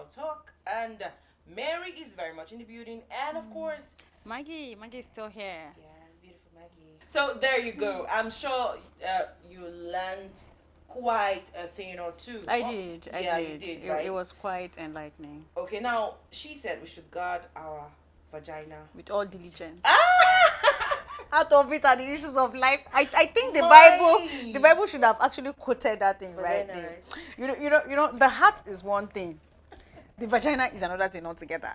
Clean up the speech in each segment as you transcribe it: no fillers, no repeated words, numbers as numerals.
Girl Talk. And Mary is very much in the building. And of course, Maggie's still here. yeah, beautiful Maggie. So there you go. I'm sure you learned quite a thing or two. I did. Yeah, you did, right? It was quite enlightening. Okay, now she said we should guard our vagina. With all diligence. Ah! Out of it are the issues of life. I think the Bible should have actually quoted that thing right Vagina, there. right? You know, the heart is one thing. The vagina is another thing altogether.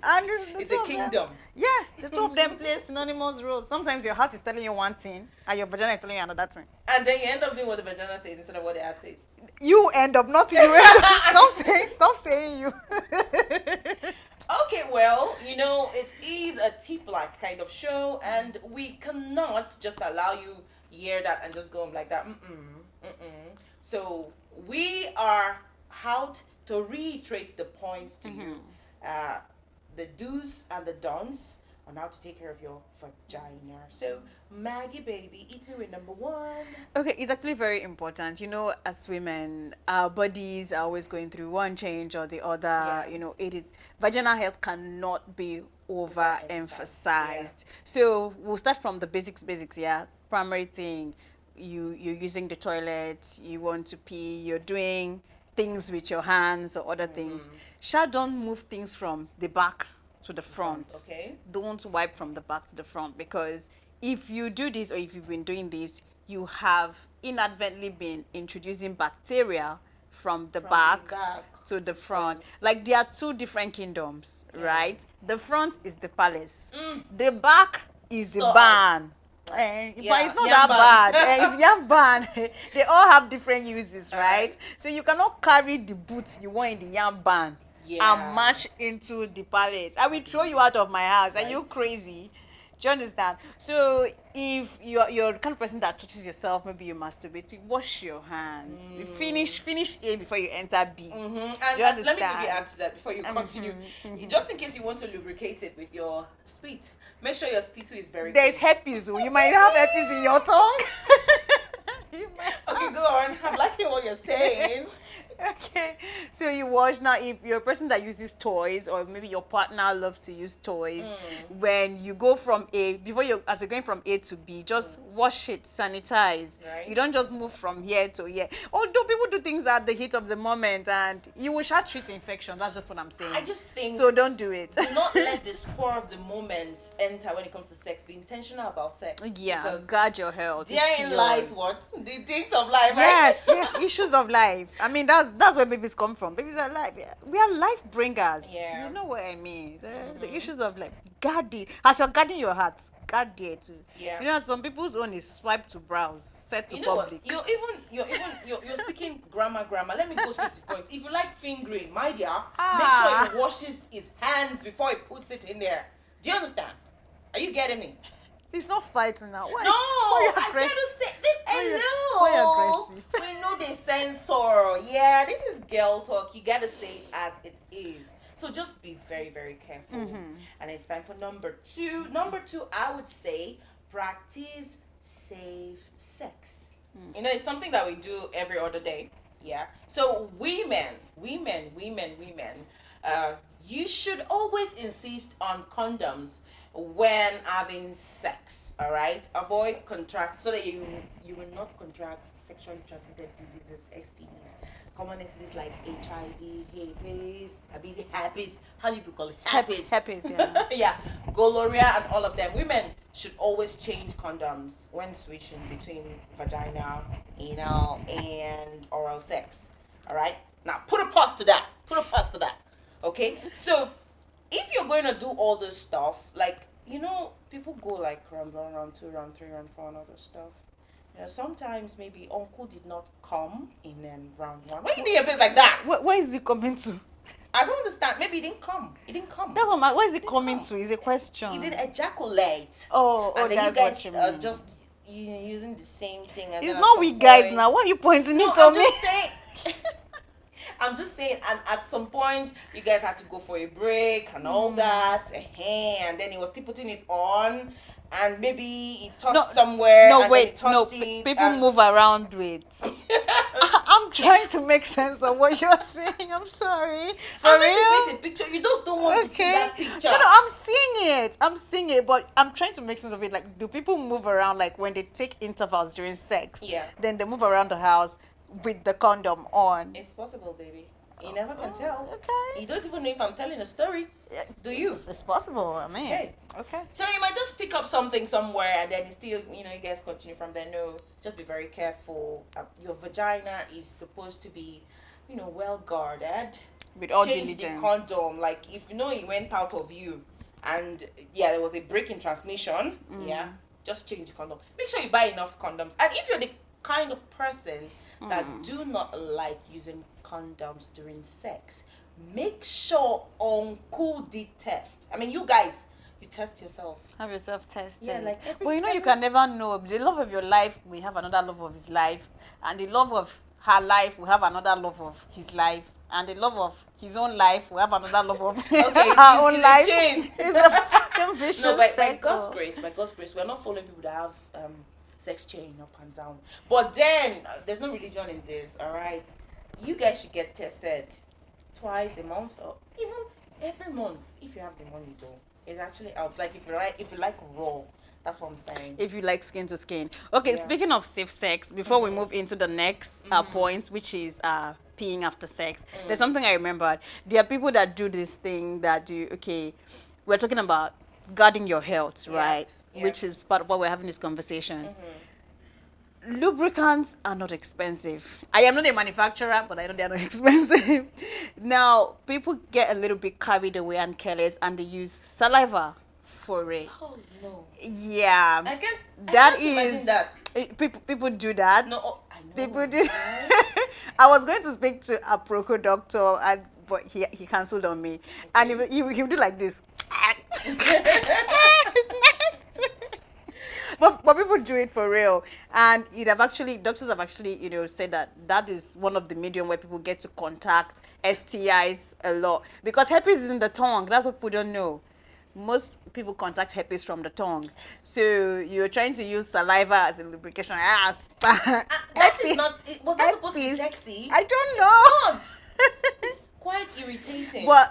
And the It's two a of them- kingdom. yes, the two of them play synonymous roles. Sometimes your heart is telling you one thing and your vagina is telling you another thing. And then you end up doing what the vagina says instead of what the heart says. You end up not you. Stop saying you. Okay, well, it is a tip-like kind of show, and we cannot just allow you hear that and just go like that. So we are out to reiterate the points to you, the do's and the don'ts on how to take care of your vagina. So Maggie, baby, hit me with number one. Okay, it's actually very important. As women, our bodies are always going through one change or the other. Yeah. It is vaginal health cannot be overemphasized. Yeah. So we'll start from the basics. Yeah, primary thing, you're using the toilet. You want to pee. You're doing things with your hands or other things. Don't move things from the back to the front. Okay. Don't wipe from the back to the front, because if you do this, or if you've been doing this, you have inadvertently been introducing bacteria from the back to the front. Like, there are two different kingdoms, right? The front is the palace. The back is the barn. But it's not yam that bad. It's yam barn. They all have different uses, right? So you cannot carry the boots you want in the yam barn and march into the palace. I will throw you out of my house. Are you crazy? Do you understand? So if you're the kind of person that touches yourself, maybe you masturbate, you wash your hands. Finish A before you enter B. And Do you let me understand? give you answer to that before you continue. Just in case you want to lubricate it with your spit, make sure your spit is very There's clean. herpes. You might have herpes in your tongue. You might Okay, go on. I'm liking what you're saying. Okay, so you wash. Now, if you're a person that uses toys, or maybe your partner loves to use toys, when you go from as you're going from A to B, just wash it, sanitize. Right. You don't just move from here to here. Although people do things at the heat of the moment, and you will start treat infection. That's just what I'm saying. I just think So don't do it. do not let the spur of the moment enter when it comes to sex. Be intentional about sex. Yeah, Because guard your health. It's therein lies yours. what? The things of life, Yes, right? yes, issues of life. I mean, that's where babies come from. Babies are life. We are life bringers. Yeah. You know what I mean? So the issues of life. Guard it. As you're guarding your heart, guard there too. Yeah. Some people's own is swipe to browse, set to You know public. what? You're speaking grammar. Let me go straight to the point. If you like fingering, my dear, make sure he washes his hands before he puts it in there. Do you understand? Are you getting me? It's not fighting now. Why? No, why I gotta say this. Why you- Hello. why you aggressive? We know the censor. Yeah, this is girl talk. You gotta say it as it is. So just be very, very careful. And it's time for number two. Number two, I would say, practice safe sex. It's something that we do every other day. Yeah. So women, you should always insist on condoms when having sex. All right. Avoid contract so that you will not contract sexually transmitted diseases, STDs, common STDs like HIV, herpes. How do you call it? Herpes, yeah. Yeah, gonorrhea and all of them. Women should always change condoms when switching between vagina, anal, and oral sex. All right. Now put a pause to that. Okay. So if you're going to do all this stuff, like people go like round 1, round 2, round 3, round 4, and all this stuff. Sometimes maybe uncle did not come in round 1. Why you do your face like that? Where is it coming to? I don't understand. Maybe he didn't come. That's what where is it coming to? Is a question. He did ejaculate. Oh, And then that's you guys what you are mean. just using the same thing. And It's then at not some we guys point- now. Why are you pointing No, it on I'm me? just saying. I'm just saying, and at some point, you guys had to go for a break and all that. And then he was still putting it on. And maybe he touched somewhere. No, and wait, then he no. touched it, People and- move around with. I'm trying to make sense of what you're saying. I'm sorry. For I'm real? trying to paint a picture. You just don't want to see that picture. No, I'm seeing it. I'm seeing it, but I'm trying to make sense of it. Like, do people move around like when they take intervals during sex? Yeah. Then they move around the house with the condom on. It's possible, baby. You never can tell. Okay. You don't even know if I'm telling a story. Do you? It's possible. I mean. Okay. So you might just pick up something somewhere and then it's still, you guys continue from there. No, just be very careful. Your vagina is supposed to be, well guarded. With all Change diligence. the condom. Like, if it went out of you and, there was a break in transmission, just change the condom. Make sure you buy enough condoms. And if you're the kind of person that do not like using condoms during sex, make sure Uncle did test. I mean, you guys, you test yourself. Have yourself tested. Yeah, like but you can never know. The love of your life, we have another love of his life. And the love of her life, we have another love of his life. And the love of his own life, we have another love of her own life. It's a fucking vicious No, by cycle. God's grace, we're not following people that have sex chain up and down. But then, there's no religion in this, alright? You guys should get tested twice a month or even every month if you have the money though. It actually helps. Like if you like raw, that's what I'm saying. If you like skin to skin. Okay, speaking of safe sex, before we move into the next point, which is peeing after sex, there's something I remembered. There are people that do this thing that we're talking about guarding your health, right? Yep. Which is part of what we're having this conversation. Lubricants are not expensive. I am not a manufacturer, but I know they're not expensive. Now, people get a little bit carried away and careless, and they use saliva for it. Oh no. Yeah. I can't imagine that. People do that. No, I know. People do. I was going to speak to a proco doctor, but he cancelled on me. And he would do like this. It's nasty. But people do it for real, and doctors have actually said that is one of the medium where people get to contact STIs a lot, because herpes is in the tongue. That's what people don't know. Most people contact herpes from the tongue, so you're trying to use saliva as a lubrication. That is not. Was that supposed to be sexy? I don't know. It's quite irritating. Well,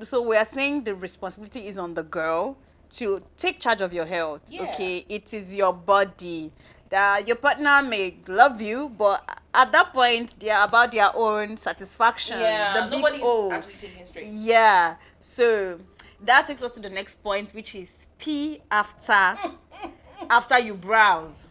so we are saying the responsibility is on the girl to take charge of your health. Yeah. Okay, it is your body. Your partner may love you, but at that point they are about their own satisfaction. Yeah, the big nobody's O. actually taking straight. Yeah, so that takes us to the next point, which is pee after you browse.